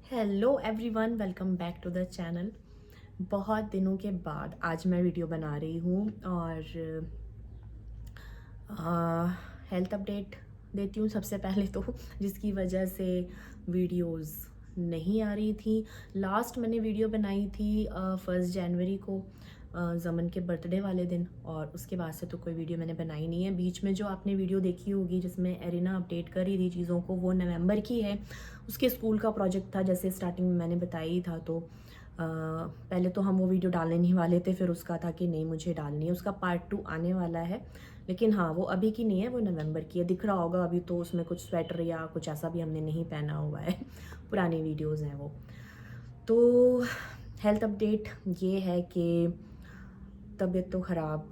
Hello everyone, welcome back to the channel. बहुत दिनों के बाद आज मैं वीडियो बना रही हूँ और हेल्थ अपडेट देती हूँ सबसे पहले तो, जिसकी वजह से वीडियोस नहीं आ रही थी। लास्ट मैंने वीडियो बनाई थी 1 जनवरी को, ज़मन के बर्थडे वाले दिन, और उसके बाद से तो कोई वीडियो मैंने बनाई नहीं है। बीच में जो आपने वीडियो देखी होगी जिसमें एरिना अपडेट कर रही थी चीज़ों को, वो नवंबर की है। उसके स्कूल का प्रोजेक्ट था, जैसे स्टार्टिंग में मैंने बताई था। तो पहले तो हम वो वीडियो डालने नहीं वाले थे, फिर उसका था कि नहीं मुझे डालनी है, उसका पार्ट 2 आने वाला है। लेकिन हाँ, वो अभी की नहीं है, वो नवंबर की है। दिख रहा होगा अभी तो उसमें कुछ स्वेटर या कुछ ऐसा भी हमने नहीं पहना हुआ है। पुरानी वीडियोस हैं वो। तो हेल्थ अपडेट ये है कि तबीयत तो ख़राब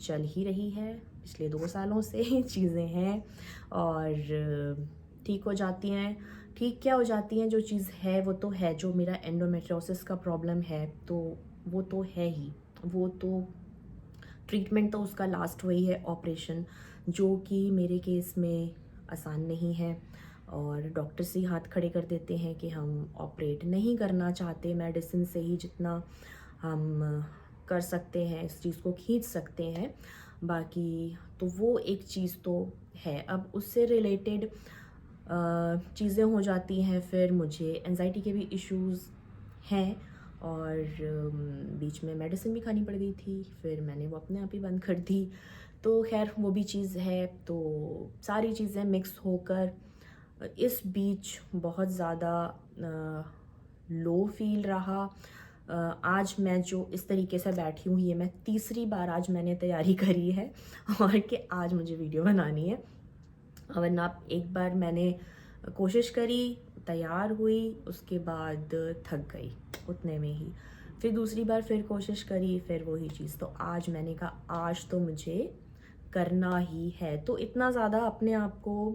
चल ही रही है पिछले 2 सालों से। चीज़ें हैं और ठीक हो जाती हैं। ठीक क्या हो जाती हैं, जो चीज़ है वो तो है। जो मेरा एंडोमेट्रियोसिस का प्रॉब्लम है तो वो तो है ही। वो तो ट्रीटमेंट तो उसका लास्ट वही है, ऑपरेशन, जो कि मेरे केस में आसान नहीं है। और डॉक्टर से हाथ खड़े कर देते हैं कि हम ऑपरेट नहीं करना चाहते, मेडिसिन से ही जितना हम कर सकते हैं इस चीज़ को खींच सकते हैं। बाकी तो वो एक चीज़ तो है। अब उससे रिलेटेड चीज़ें हो जाती हैं। फिर मुझे एंजाइटी के भी इश्यूज़ हैं और बीच में मेडिसिन भी खानी पड़ गई थी, फिर मैंने वो अपने आप ही बंद कर दी। तो खैर वो भी चीज़ है। तो सारी चीज़ें मिक्स होकर इस बीच बहुत ज़्यादा लो फील रहा। आज मैं जो इस तरीके से बैठी हूँ, ये मैं तीसरी बार आज मैंने तैयारी करी है और कि आज मुझे वीडियो बनानी है। वरना एक बार मैंने कोशिश करी, तैयार हुई, उसके बाद थक गई उतने में ही। फिर दूसरी बार फिर कोशिश करी, फिर वही चीज़। तो आज मैंने कहा आज तो मुझे करना ही है। तो इतना ज़्यादा अपने आप को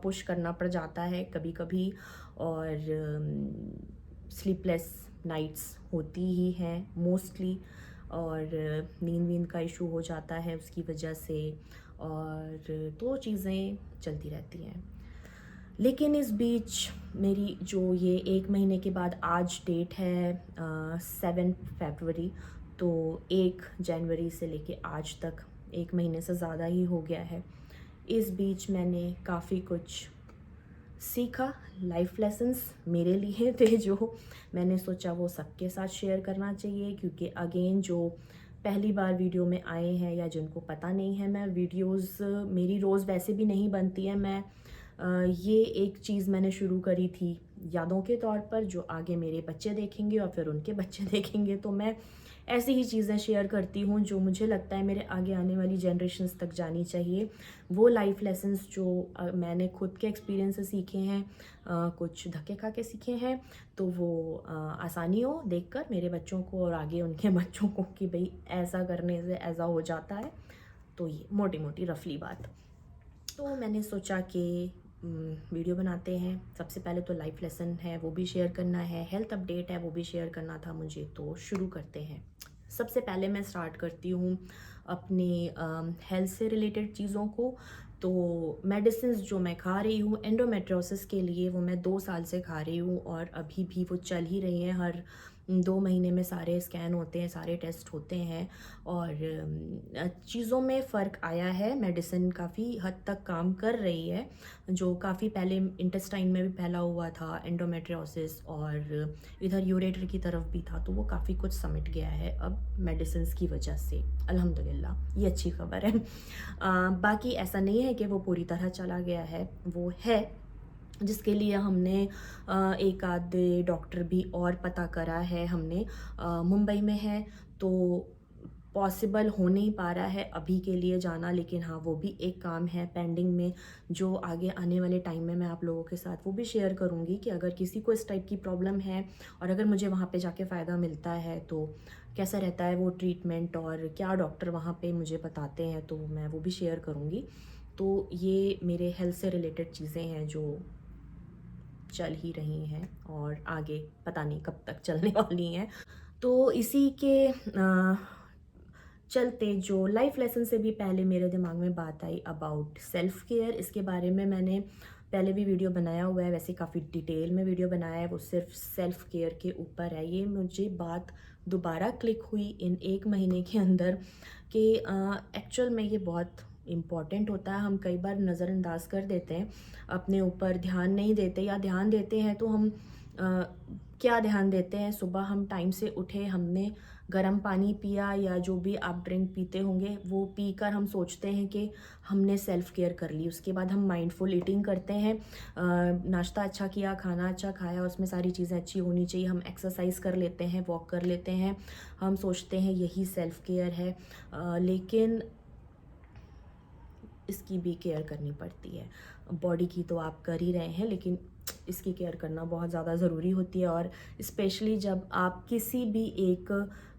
पुश करना पड़ जाता है कभी कभी। और स्लीपलेस नाइट्स होती ही हैं मोस्टली, और नींद वींद का इशू हो जाता है उसकी वजह से, और तो चीज़ें चलती रहती हैं। लेकिन इस बीच मेरी जो ये 1 महीने के बाद आज डेट है 7 फरवरी, तो 1 जनवरी से लेके आज तक 1 महीने से ज़्यादा ही हो गया है। इस बीच मैंने काफ़ी कुछ सीखा। लाइफ लेसन्स मेरे लिए थे जो मैंने सोचा वो सबके साथ शेयर करना चाहिए, क्योंकि अगेन जो पहली बार वीडियो में आए हैं या जिनको पता नहीं है, मैं वीडियोस मेरी रोज़ वैसे भी नहीं बनती है। मैं ये एक चीज़ मैंने शुरू करी थी यादों के तौर पर, जो आगे मेरे बच्चे देखेंगे और फिर उनके बच्चे देखेंगे। तो मैं ऐसी ही चीज़ें शेयर करती हूँ जो मुझे लगता है मेरे आगे आने वाली जनरेशन्स तक जानी चाहिए। वो लाइफ लेसन्स जो मैंने खुद के एक्सपीरियंस से सीखे हैं, कुछ धक्के खा के सीखे हैं, तो वो आसानी हो देखकर मेरे बच्चों को और आगे उनके बच्चों को कि भाई ऐसा करने से ऐसा हो जाता है। तो ये मोटी मोटी रफली बात। तो मैंने सोचा कि वीडियो बनाते हैं। सबसे पहले तो लाइफ लेसन है वो भी शेयर करना है, हेल्थ अपडेट है वो भी शेयर करना था मुझे। तो शुरू करते हैं। सबसे पहले मैं स्टार्ट करती हूँ अपनी हेल्थ से रिलेटेड चीज़ों को। तो मेडिसिन जो मैं खा रही हूँ एंडोमेट्रियोसिस के लिए, वो मैं 2 साल से खा रही हूँ और अभी भी वो चल ही रही हैं। हर 2 महीने में सारे स्कैन होते हैं, सारे टेस्ट होते हैं और चीज़ों में फ़र्क आया है। मेडिसिन काफ़ी हद तक काम कर रही है। जो काफ़ी पहले इंटेस्टाइन में भी फैला हुआ था एंडोमेट्रियोसिस और इधर यूरेटर की तरफ भी था, तो वो काफ़ी कुछ समेट गया है अब मेडिसिन की वजह से, अल्हम्दुलिल्लाह। ये अच्छी खबर है। बाकी ऐसा नहीं है कि वो पूरी तरह चला गया है, वो है, जिसके लिए हमने एक आध डॉक्टर भी और पता करा है हमने। मुंबई में है तो पॉसिबल हो नहीं पा रहा है अभी के लिए जाना, लेकिन हाँ वो भी एक काम है पेंडिंग में, जो आगे आने वाले टाइम में मैं आप लोगों के साथ वो भी शेयर करूँगी कि अगर किसी को इस टाइप की प्रॉब्लम है और अगर मुझे वहाँ पे जाके फ़ायदा मिलता है तो कैसा रहता है वो ट्रीटमेंट और क्या डॉक्टर वहाँ पे मुझे बताते हैं, तो मैं वो भी शेयर करूँगी। तो ये मेरे हेल्थ से रिलेटेड चीज़ें हैं जो चल ही रही हैं और आगे पता नहीं कब तक चलने वाली हैं। तो इसी के चलते जो लाइफ लेसन से भी पहले मेरे दिमाग में बात आई अबाउट सेल्फ केयर, इसके बारे में मैंने पहले भी वीडियो बनाया हुआ है, वैसे काफ़ी डिटेल में वीडियो बनाया है, वो सिर्फ सेल्फ़ केयर के ऊपर है। ये मुझे बात दोबारा क्लिक हुई इन 1 महीने के अंदर कि एक्चुअल में ये बहुत इम्पॉर्टेंट होता है। हम कई बार नज़रअंदाज कर देते हैं, अपने ऊपर ध्यान नहीं देते, या ध्यान देते हैं तो हम क्या ध्यान देते हैं, सुबह हम टाइम से उठे, हमने गर्म पानी पिया या जो भी आप ड्रिंक पीते होंगे वो पीकर हम सोचते हैं कि हमने सेल्फ़ केयर कर ली। उसके बाद हम माइंडफुल ईटिंग करते हैं, नाश्ता अच्छा किया, खाना अच्छा खाया, उसमें सारी चीज़ें अच्छी होनी चाहिए, हम एक्सरसाइज कर लेते हैं, वॉक कर लेते हैं, हम सोचते हैं यही सेल्फ़ केयर है। लेकिन इसकी भी केयर करनी पड़ती है। बॉडी की तो आप कर ही रहे हैं, लेकिन इसकी केयर करना बहुत ज़्यादा ज़रूरी होती है। और स्पेशली जब आप किसी भी एक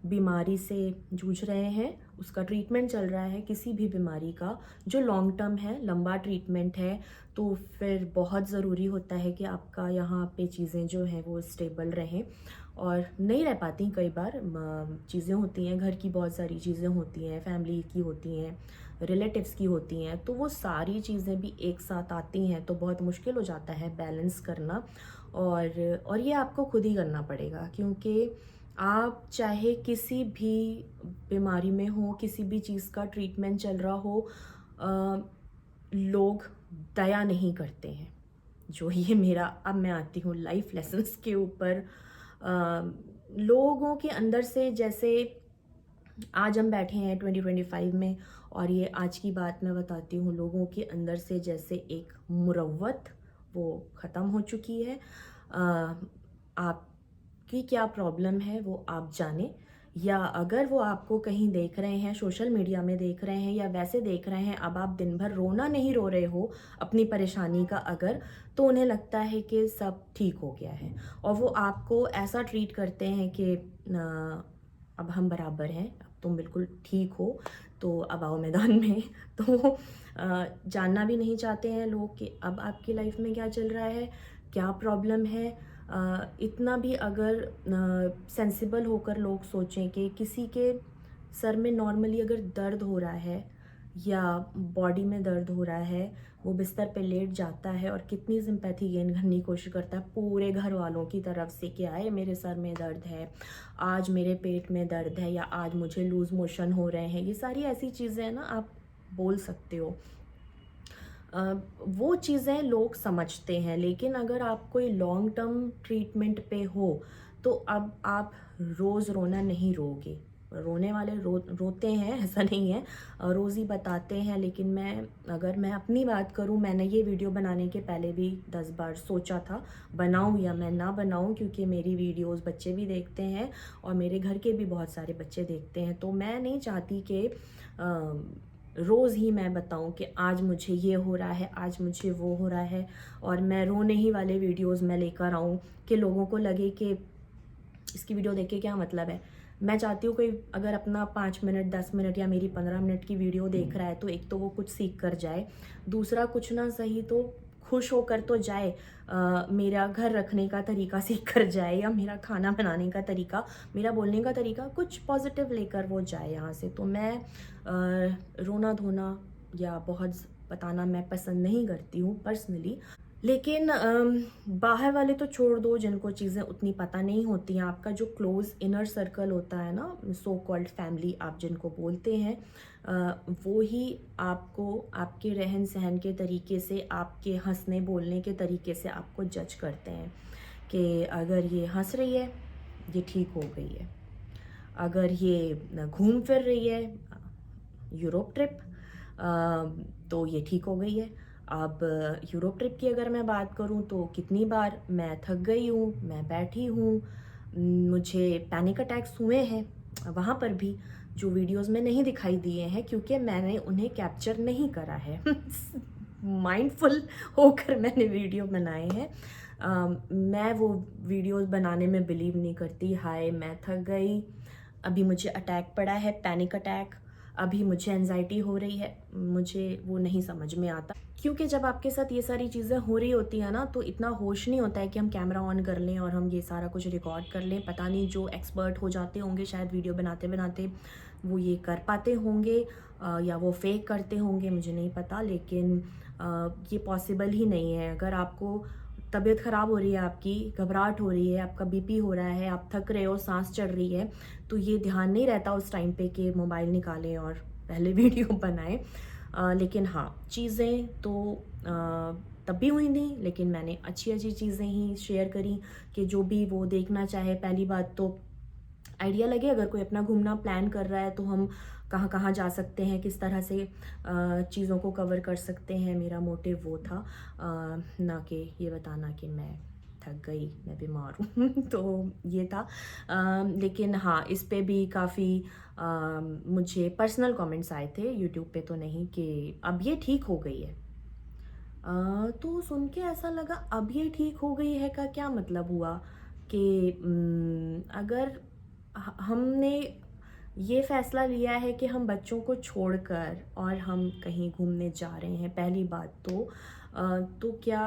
बीमारी से जूझ रहे हैं, उसका ट्रीटमेंट चल रहा है, किसी भी बीमारी का जो लॉन्ग टर्म है, लंबा ट्रीटमेंट है, तो फिर बहुत ज़रूरी होता है कि आपका यहाँ पे चीज़ें जो हैं वो स्टेबल रहें। और नहीं रह पाती कई बार, चीज़ें होती हैं, घर की बहुत सारी चीज़ें होती हैं, फैमिली की होती हैं, रिलेटिव्स की होती हैं, तो वो सारी चीज़ें भी एक साथ आती हैं, तो बहुत मुश्किल हो जाता है बैलेंस करना। और ये आपको खुद ही करना पड़ेगा, क्योंकि आप चाहे किसी भी बीमारी में हो, किसी भी चीज़ का ट्रीटमेंट चल रहा हो, लोग दया नहीं करते हैं। जो ये मेरा, अब मैं आती हूँ लाइफ लेसन्स के ऊपर। लोगों के अंदर से, जैसे आज हम बैठे हैं 2025 में, और ये आज की बात मैं बताती हूँ, लोगों के अंदर से जैसे एक मुरव्वत वो ख़त्म हो चुकी है। आपकी क्या प्रॉब्लम है वो आप जाने, या अगर वो आपको कहीं देख रहे हैं, सोशल मीडिया में देख रहे हैं या वैसे देख रहे हैं, अब आप दिन भर रोना नहीं रो रहे हो अपनी परेशानी का अगर, तो उन्हें लगता है कि सब ठीक हो गया है, और वो आपको ऐसा ट्रीट करते हैं कि अब हम बराबर हैं, अब तुम बिल्कुल ठीक हो, तो अब आओ मैदान में। तो जानना भी नहीं चाहते हैं लोग कि अब आपकी लाइफ में क्या चल रहा है, क्या प्रॉब्लम है। इतना भी अगर सेंसिबल होकर लोग सोचें कि किसी के सर में नॉर्मली अगर दर्द हो रहा है या बॉडी में दर्द हो रहा है, वो बिस्तर पे लेट जाता है और कितनी सिंपैथी गेन करने की कोशिश करता है पूरे घर वालों की तरफ से कि आए मेरे सर में दर्द है, आज मेरे पेट में दर्द है, या आज मुझे लूज़ मोशन हो रहे हैं। ये सारी ऐसी चीज़ें हैं ना, आप बोल सकते हो, वो चीज़ें लोग समझते हैं। लेकिन अगर आप कोई लॉन्ग टर्म ट्रीटमेंट पे हो, तो अब आप रोज़ रोना नहीं रोगे। रोने वाले रोते हैं, ऐसा नहीं है, रोज़ ही बताते हैं। लेकिन अगर मैं अपनी बात करूं, मैंने ये वीडियो बनाने के पहले भी 10 बार सोचा था बनाऊं या मैं ना बनाऊं, क्योंकि मेरी वीडियोस बच्चे भी देखते हैं और मेरे घर के भी बहुत सारे बच्चे देखते हैं। तो मैं नहीं चाहती कि रोज़ ही मैं बताऊं कि आज मुझे ये हो रहा है, आज मुझे वो हो रहा है, और मैं रोने ही वाले वीडियोस मैं लेकर आऊं कि लोगों को लगे कि इसकी वीडियो देख के क्या मतलब है। मैं चाहती हूँ कोई अगर अपना 5 मिनट, 10 मिनट या मेरी 15 मिनट की वीडियो देख रहा है, तो एक तो वो कुछ सीख कर जाए, दूसरा कुछ ना सही तो खुश होकर तो जाए, मेरा घर रखने का तरीका सीख कर जाए, या मेरा खाना बनाने का तरीका, मेरा बोलने का तरीका, कुछ पॉजिटिव लेकर वो जाए यहाँ से। तो मैं रोना धोना या बहुत बताना मैं पसंद नहीं करती हूँ पर्सनली। लेकिन बाहर वाले तो छोड़ दो, जिनको चीज़ें उतनी पता नहीं होती हैं, आपका जो क्लोज़ इनर सर्कल होता है ना, सो कॉल्ड फैमिली आप जिनको बोलते हैं, वो ही आपको आपके रहन सहन के तरीके से, आपके हंसने बोलने के तरीके से आपको जज करते हैं कि अगर ये हंस रही है ये ठीक हो गई है, अगर ये घूम फिर रही है यूरोप ट्रिप तो ये ठीक हो गई है। अब यूरोप ट्रिप की अगर मैं बात करूं तो कितनी बार मैं थक गई हूँ, मैं बैठी हूँ, मुझे पैनिक अटैक्स हुए हैं वहाँ पर भी, जो वीडियोस में नहीं दिखाई दिए हैं क्योंकि मैंने उन्हें कैप्चर नहीं करा है। माइंडफुल होकर मैंने वीडियो बनाए हैं। मैं वो वीडियोस बनाने में बिलीव नहीं करती। हाय मैं थक गई, अभी मुझे अटैक पड़ा है, पैनिक अटैक, अभी मुझे एंजाइटी हो रही है, मुझे वो नहीं समझ में आता। क्योंकि जब आपके साथ ये सारी चीज़ें हो रही होती हैं ना, तो इतना होश नहीं होता है कि हम कैमरा ऑन कर लें और हम ये सारा कुछ रिकॉर्ड कर लें। पता नहीं जो एक्सपर्ट हो जाते होंगे शायद वीडियो बनाते बनाते वो ये कर पाते होंगे, या वो फेक करते होंगे, मुझे नहीं पता। लेकिन ये पॉसिबल ही नहीं है। अगर आपको तबीयत ख़राब हो रही है, आपकी घबराहट हो रही है, आपका बीपी हो रहा है, आप थक रहे हो, सांस चढ़ रही है, तो ये ध्यान नहीं रहता उस टाइम पे कि मोबाइल निकालें और पहले वीडियो बनाएं। लेकिन हाँ, चीज़ें तो तब भी हुई नहीं, लेकिन मैंने अच्छी अच्छी चीज़ें ही शेयर करी कि जो भी वो देखना चाहे। पहली बात तो आइडिया लगे, अगर कोई अपना घूमना प्लान कर रहा है तो हम कहाँ कहाँ जा सकते हैं, किस तरह से चीज़ों को कवर कर सकते हैं। मेरा मोटिव वो था, ना कि ये बताना कि मैं थक गई, मैं बीमार हूँ तो ये था। लेकिन हाँ, इस पे भी काफ़ी मुझे पर्सनल कमेंट्स आए थे, यूट्यूब पे तो नहीं, कि अब ये ठीक हो गई है। तो सुन के ऐसा लगा, अब ये ठीक हो गई है का क्या मतलब हुआ कि अगर हमने ये फैसला लिया है कि हम बच्चों को छोड़कर और हम कहीं घूमने जा रहे हैं, पहली बात तो क्या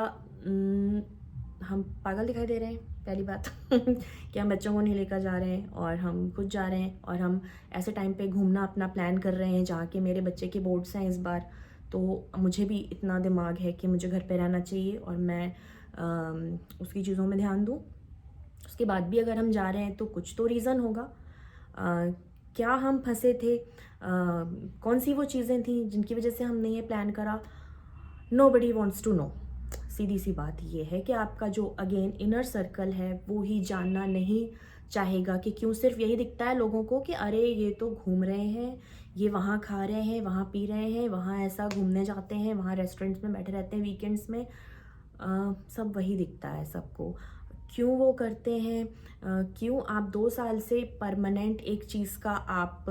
हम पागल दिखाई दे रहे हैं? पहली बात कि हम बच्चों को नहीं लेकर जा रहे हैं और हम खुद जा रहे हैं, और हम ऐसे टाइम पे घूमना अपना प्लान कर रहे हैं जहाँ के मेरे बच्चे के बोर्ड्स हैं इस बार। तो मुझे भी इतना दिमाग है कि मुझे घर पे रहना चाहिए और मैं उसकी चीज़ों में ध्यान दूँ। उसके बाद भी अगर हम जा रहे हैं तो कुछ तो रीज़न होगा। क्या हम फंसे थे? कौन सी वो चीज़ें थी जिनकी वजह से हमने ये प्लान करा? Nobody wants to know. सीधी सी बात ये है कि आपका जो अगेन इनर सर्कल है वो ही जानना नहीं चाहेगा कि क्यों। सिर्फ यही दिखता है लोगों को कि अरे ये तो घूम रहे हैं, ये वहाँ खा रहे हैं, वहाँ पी रहे हैं, वहाँ ऐसा घूमने जाते हैं, वहाँ रेस्टोरेंट्स में बैठे रहते हैं वीकेंड्स में। सब वही दिखता है सबको। क्यों वो करते हैं? क्यों आप 2 साल से परमानेंट एक चीज़ का आप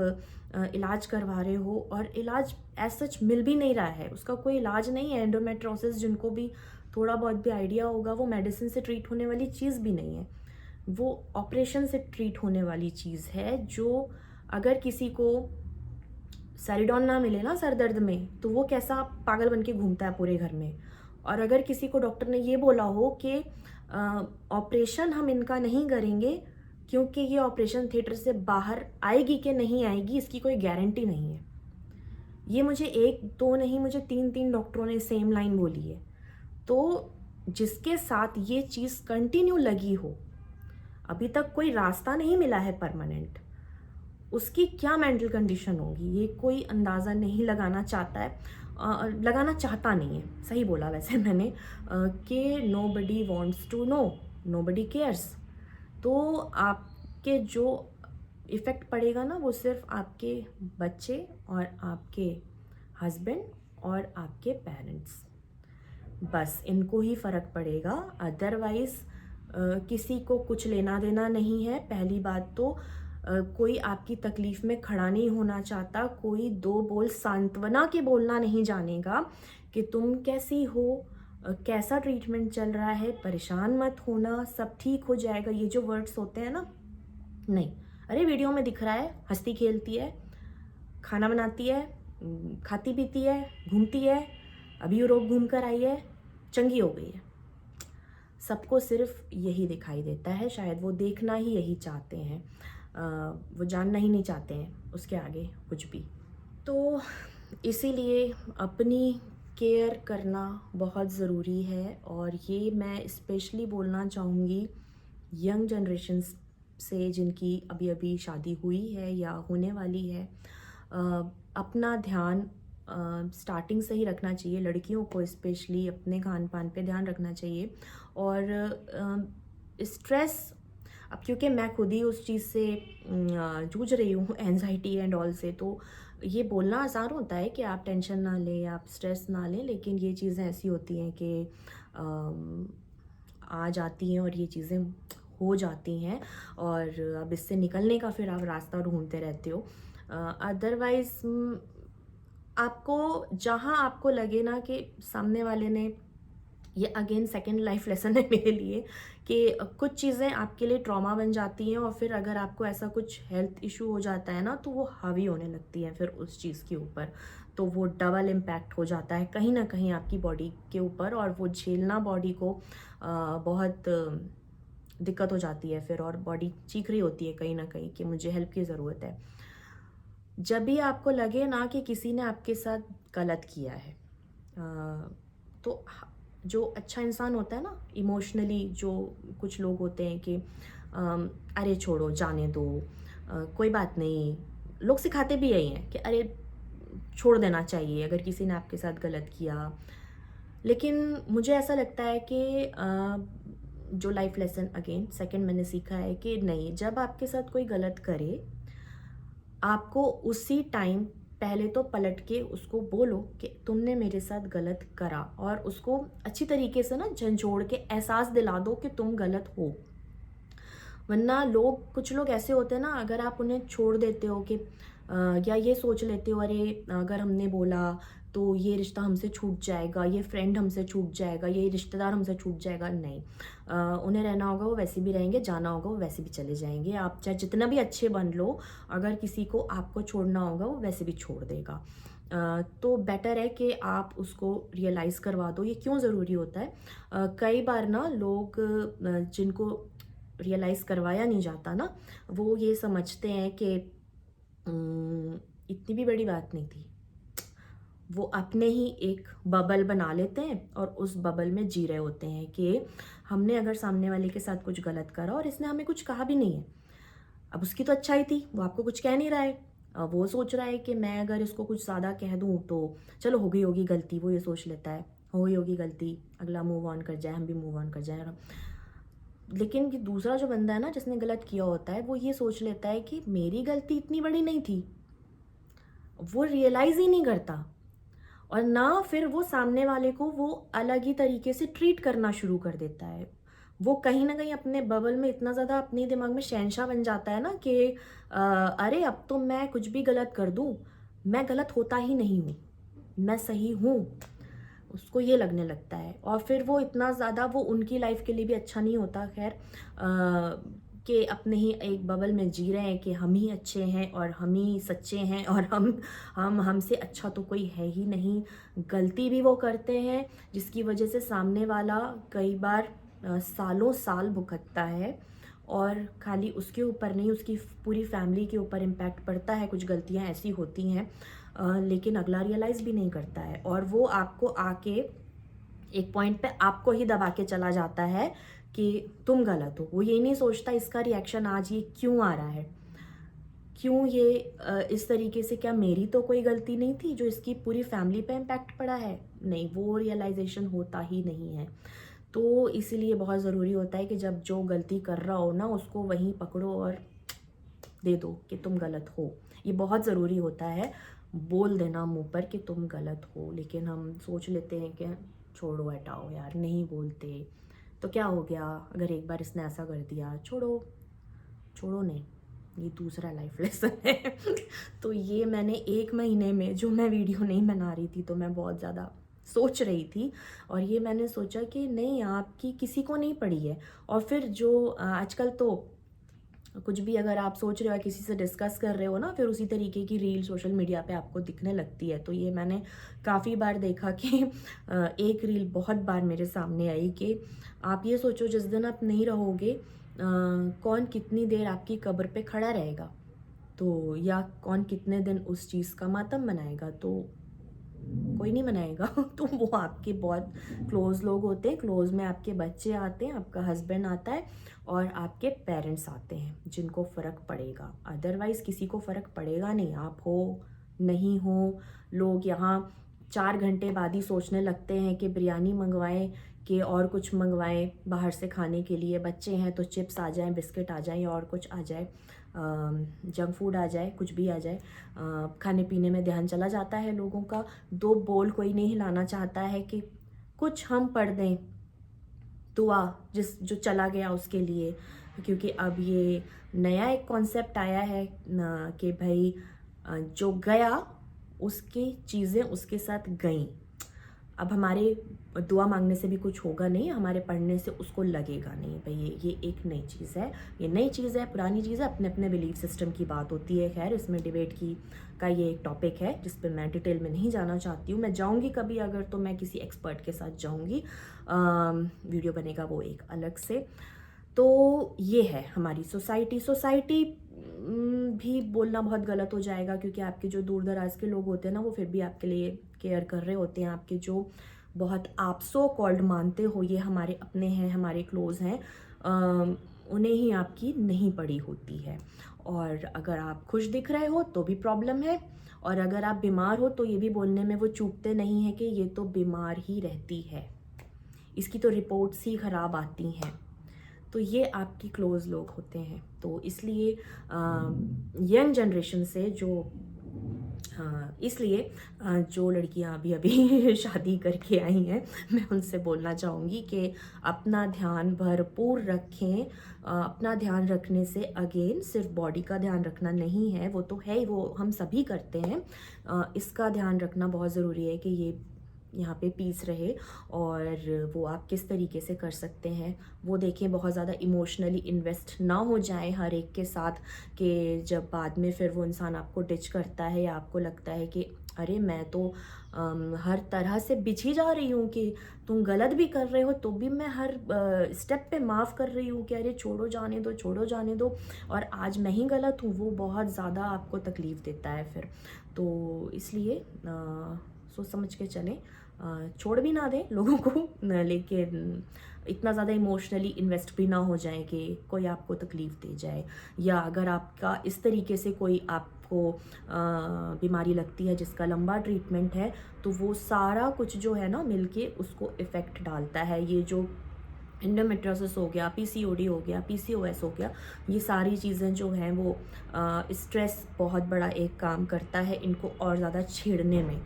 इलाज करवा रहे हो और इलाज एज सच मिल भी नहीं रहा है, उसका कोई इलाज नहीं है। एंडोमेट्रोसिस, जिनको भी थोड़ा बहुत भी आइडिया होगा, वो मेडिसिन से ट्रीट होने वाली चीज़ भी नहीं है, वो ऑपरेशन से ट्रीट होने वाली चीज़ है। जो अगर किसी को सैरिडॉन ना मिले ना सर दर्द में, तो वो कैसा पागल बन के घूमता है पूरे घर में। और अगर किसी को डॉक्टर ने ये बोला हो कि ऑपरेशन हम इनका नहीं करेंगे क्योंकि ये ऑपरेशन थिएटर से बाहर आएगी कि नहीं आएगी, इसकी कोई गारंटी नहीं है। ये मुझे एक दो नहीं, मुझे 3 डॉक्टरों ने सेम लाइन बोली है। तो जिसके साथ ये चीज़ कंटिन्यू लगी हो, अभी तक कोई रास्ता नहीं मिला है परमानेंट, उसकी क्या मेंटल कंडीशन होगी ये कोई अंदाज़ा नहीं लगाना चाहता है। लगाना चाहता नहीं है, सही बोला वैसे मैंने, कि nobody wants to know, nobody cares. तो आपके जो इफ़ेक्ट पड़ेगा ना, वो सिर्फ आपके बच्चे और आपके हस्बैंड और आपके पेरेंट्स, बस इनको ही फ़र्क पड़ेगा। अदरवाइज़ किसी को कुछ लेना देना नहीं है। पहली बात तो कोई आपकी तकलीफ़ में खड़ा नहीं होना चाहता, कोई 2 बोल सांत्वना के बोलना नहीं जानेगा कि तुम कैसी हो, कैसा ट्रीटमेंट चल रहा है, परेशान मत होना, सब ठीक हो जाएगा। ये जो वर्ड्स होते हैं ना, नहीं, अरे वीडियो में दिख रहा है, हंसती खेलती है, खाना बनाती है, खाती पीती है, घूमती है, अभी यूरोप घूम कर आई है, चंगी हो गई है। सबको सिर्फ यही दिखाई देता है, शायद वो देखना ही यही चाहते हैं, वो जानना ही नहीं चाहते हैं उसके आगे कुछ भी। तो इसीलिए अपनी केयर करना बहुत ज़रूरी है, और ये मैं स्पेशली बोलना चाहूँगी यंग जनरेशन्स से जिनकी अभी अभी शादी हुई है या होने वाली है। अपना ध्यान स्टार्टिंग से ही रखना चाहिए। लड़कियों को स्पेशली अपने खान पान पे ध्यान रखना चाहिए। और स्ट्रेस, अब क्योंकि मैं खुद ही उस चीज़ से जूझ रही हूँ, एंजाइटी एंड ऑल से, तो ये बोलना आसान होता है कि आप टेंशन ना लें, आप स्ट्रेस ना लें, लेकिन ये चीज़ें ऐसी होती हैं कि आ जाती हैं और ये चीज़ें हो जाती हैं, और अब इससे निकलने का फिर आप रास्ता ढूंढते रहते हो। अदरवाइज़ आपको जहाँ आपको लगे ना कि सामने वाले ने, ये अगेन सेकंड लाइफ लेसन है मेरे लिए, कि कुछ चीज़ें आपके लिए ट्रॉमा बन जाती हैं, और फिर अगर आपको ऐसा कुछ हेल्थ इशू हो जाता है ना, तो वो हावी होने लगती है फिर उस चीज़ के ऊपर, तो वो डबल इम्पैक्ट हो जाता है कहीं ना कहीं आपकी बॉडी के ऊपर, और वो झेलना बॉडी को बहुत दिक्कत हो जाती है फिर, और बॉडी चीख रही होती है कहीं ना कहीं कि मुझे हेल्प की ज़रूरत है। जब भी आपको लगे ना कि किसी ने आपके साथ गलत किया है, तो जो अच्छा इंसान होता है ना इमोशनली, जो कुछ लोग होते हैं कि अरे छोड़ो जाने दो, कोई बात नहीं, लोग सिखाते भी यही हैं कि अरे छोड़ देना चाहिए अगर किसी ने आपके साथ गलत किया। लेकिन मुझे ऐसा लगता है कि जो लाइफ लेसन अगेन सेकंड मैंने सीखा है कि नहीं, जब आपके साथ कोई गलत करे, आपको उसी टाइम पहले तो पलट के उसको बोलो कि तुमने मेरे साथ गलत करा, और उसको अच्छी तरीके से ना झंझोड़ के एहसास दिला दो कि तुम गलत हो। वरना कुछ लोग ऐसे होते हैं ना, अगर आप उन्हें छोड़ देते हो कि या ये सोच लेते हो अरे अगर हमने बोला तो ये रिश्ता हमसे छूट जाएगा, ये फ्रेंड हमसे छूट जाएगा, ये रिश्तेदार हमसे छूट जाएगा, नहीं। उन्हें रहना होगा वो वैसे भी रहेंगे, जाना होगा वो वैसे भी चले जाएंगे। आप चाहे जितना भी अच्छे बन लो, अगर किसी को आपको छोड़ना होगा वो वैसे भी छोड़ देगा। तो बेटर है कि आप उसको रियलाइज़ करवा दो। ये क्यों ज़रूरी होता है? कई बार ना लोग जिनको रियलाइज़ करवाया नहीं जाता ना, वो ये समझते हैं कि इतनी भी बड़ी बात नहीं थी। वो अपने ही एक बबल बना लेते हैं और उस बबल में जी रहे होते हैं कि हमने अगर सामने वाले के साथ कुछ गलत करा और इसने हमें कुछ कहा भी नहीं है, अब उसकी तो अच्छाई थी, वो आपको कुछ कह नहीं रहा है। वो सोच रहा है कि मैं अगर इसको कुछ ज़्यादा कह दूँ तो चलो हो गई होगी गलती, वो ये सोच लेता है हो गई होगी गलती, अगला मूव ऑन कर जाए, हम भी मूव ऑन कर जाए। लेकिन ये दूसरा जो बंदा है ना जिसने गलत किया होता है, वो ये सोच लेता है कि मेरी गलती इतनी बड़ी नहीं थी। वो रियलाइज़ ही नहीं करता, और ना फिर वो सामने वाले को वो अलग ही तरीके से ट्रीट करना शुरू कर देता है। वो कहीं ना कहीं अपने बबल में इतना ज़्यादा अपने दिमाग में शहंशाह बन जाता है ना कि अरे अब तो मैं कुछ भी गलत कर दूं, मैं गलत होता ही नहीं हूँ, मैं सही हूँ। उसको ये लगने लगता है, और फिर वो इतना ज़्यादा वो उनकी लाइफ के लिए भी अच्छा नहीं होता। खैर कि अपने ही एक बबल में जी रहे हैं कि हम ही अच्छे हैं और हम ही सच्चे हैं और हम हमसे अच्छा तो कोई है ही नहीं। गलती भी वो करते हैं जिसकी वजह से सामने वाला कई बार सालों साल भुगतता है, और खाली उसके ऊपर नहीं, उसकी पूरी फैमिली के ऊपर इम्पैक्ट पड़ता है। कुछ गलतियां ऐसी होती हैं लेकिन अगला रियलाइज़ भी नहीं करता है, और वो आपको आके एक पॉइंट पे आपको ही दबा के चला जाता है कि तुम गलत हो। वो ये नहीं सोचता इसका रिएक्शन आज ये क्यों आ रहा है, क्यों ये इस तरीके से, क्या मेरी तो कोई गलती नहीं थी जो इसकी पूरी फैमिली पे इम्पैक्ट पड़ा है? नहीं, वो रियलाइजेशन होता ही नहीं है। तो इसीलिए बहुत ज़रूरी होता है कि जब जो गलती कर रहा हो ना, उसको वहीं पकड़ो और दे दो कि तुम गलत हो। ये बहुत ज़रूरी होता है बोल देना मुंह पर कि तुम गलत हो। लेकिन हम सोच लेते हैं कि छोड़ो हटाओ यार, नहीं बोलते तो क्या हो गया, अगर एक बार इसने ऐसा कर दिया, छोड़ो। छोड़ो नहीं, ये दूसरा लाइफ लेसन है। तो ये मैंने 1 महीने में, जो मैं वीडियो नहीं बना रही थी तो मैं बहुत ज़्यादा सोच रही थी, और ये मैंने सोचा कि नहीं, आपकी किसी को नहीं पड़ी है। और फिर जो आजकल तो कुछ भी अगर आप सोच रहे हो किसी से डिस्कस कर रहे हो ना, फिर उसी तरीके की रील सोशल मीडिया पे आपको दिखने लगती है। तो ये मैंने काफ़ी बार देखा कि एक रील बहुत बार मेरे सामने आई कि आप ये सोचो जिस दिन आप नहीं रहोगे कौन कितनी देर आपकी कब्र पे खड़ा रहेगा, तो या कौन कितने दिन उस चीज़ का मातम मनाएगा। तो कोई नहीं मनाएगा। तो वो आपके बहुत क्लोज लोग होते हैं, क्लोज में आपके बच्चे आते हैं, आपका हस्बैंड आता है और आपके पेरेंट्स आते हैं जिनको फ़र्क पड़ेगा। अदरवाइज़ किसी को फ़र्क पड़ेगा नहीं, आप हो नहीं हो। लोग यहाँ 4 घंटे बाद ही सोचने लगते हैं कि बिरयानी मंगवाएं कि और कुछ मंगवाएं बाहर से खाने के लिए। बच्चे हैं तो चिप्स आ जाएं, बिस्किट आ जाएं, और कुछ आ जाए, जंक फूड आ जाए, कुछ भी आ जाए। खाने पीने में ध्यान चला जाता है लोगों का। 2 बोल कोई नहीं हिलाना चाहता है कि कुछ हम पढ़ दें दुआ जिस जो चला गया उसके लिए। क्योंकि अब ये नया एक कॉन्सेप्ट आया है कि भाई जो गया उसकी चीज़ें उसके साथ गईं। अब हमारे दुआ मांगने से भी कुछ होगा नहीं, हमारे पढ़ने से उसको लगेगा नहीं। भाई ये एक नई चीज़ है, ये नई चीज़ है, पुरानी चीज़ है, अपने अपने बिलीफ सिस्टम की बात होती है। खैर इसमें डिबेट की का ये एक टॉपिक है जिस पे मैं डिटेल में नहीं जाना चाहती हूँ। मैं जाऊँगी कभी अगर तो मैं किसी एक्सपर्ट के साथ जाऊँगी, वीडियो बनेगा वो एक अलग से। तो ये है हमारी सोसाइटी भी बोलना बहुत गलत हो जाएगा, क्योंकि आपके जो दूर दराज के लोग होते हैं ना, वो फिर भी आपके लिए केयर कर रहे होते हैं। आपके जो बहुत आप सो कॉल्ड मानते हो ये हमारे अपने हैं, हमारे क्लोज हैं, उन्हें ही आपकी नहीं पड़ी होती है। और अगर आप खुश दिख रहे हो तो भी प्रॉब्लम है, और अगर आप बीमार हो तो ये भी बोलने में वो चूकते नहीं हैं कि ये तो बीमार ही रहती है, इसकी तो रिपोर्ट्स ही ख़राब आती हैं। तो ये आपकी क्लोज़ लोग होते हैं। तो इसलिए यंग जनरेशन से जो इसलिए जो लड़कियां अभी अभी शादी करके आई हैं, मैं उनसे बोलना चाहूँगी कि अपना ध्यान भरपूर रखें। अपना ध्यान रखने से अगेन सिर्फ बॉडी का ध्यान रखना नहीं है, वो तो है ही, वो हम सभी करते हैं। इसका ध्यान रखना बहुत ज़रूरी है कि ये यहाँ पे पीस रहे, और वो आप किस तरीके से कर सकते हैं वो देखें। बहुत ज़्यादा इमोशनली इन्वेस्ट ना हो जाए हर एक के साथ, कि जब बाद में फिर वो इंसान आपको डिच करता है या आपको लगता है कि अरे मैं तो हर तरह से बिछी जा रही हूँ, कि तुम गलत भी कर रहे हो तो भी मैं हर स्टेप पे माफ़ कर रही हूँ कि अरे छोड़ो जाने दो, छोड़ो जाने दो, और आज मैं ही गलत हूँ, वो बहुत ज़्यादा आपको तकलीफ़ देता है फिर। तो इसलिए सोच समझ के चलें, छोड़ भी ना दें लोगों को, लेकिन इतना ज़्यादा इमोशनली इन्वेस्ट भी ना हो जाए कि कोई आपको तकलीफ़ दे जाए। या अगर आपका इस तरीके से कोई आपको बीमारी लगती है जिसका लंबा ट्रीटमेंट है, तो वो सारा कुछ जो है ना मिलके उसको इफ़ेक्ट डालता है। ये जो एंडोमेट्रियोसिस हो गया, पीसीओडी हो गया, पीसीओएस हो गया, ये सारी चीज़ें जो हैं वो स्ट्रेस बहुत बड़ा एक काम करता है इनको और ज़्यादा छेड़ने में।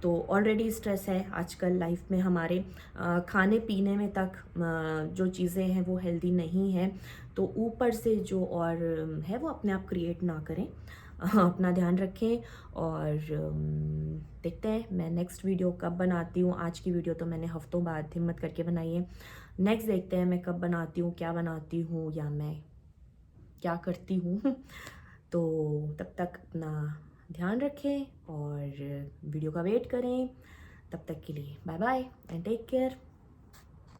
तो ऑलरेडी स्ट्रेस है आजकल लाइफ में हमारे, खाने पीने में तक जो चीज़ें हैं वो हेल्दी नहीं हैं, तो ऊपर से जो और है वो अपने आप क्रिएट ना करें। अपना ध्यान रखें, और देखते हैं मैं नेक्स्ट वीडियो कब बनाती हूँ। आज की वीडियो तो मैंने हफ्तों बाद हिम्मत करके बनाई है, नेक्स्ट देखते हैं मैं कब बनाती हूँ, क्या बनाती हूँ, या मैं क्या करती हूँ। तो तब तक अपना ध्यान रखें और वीडियो का वेट करें। तब तक के लिए bye bye and take care.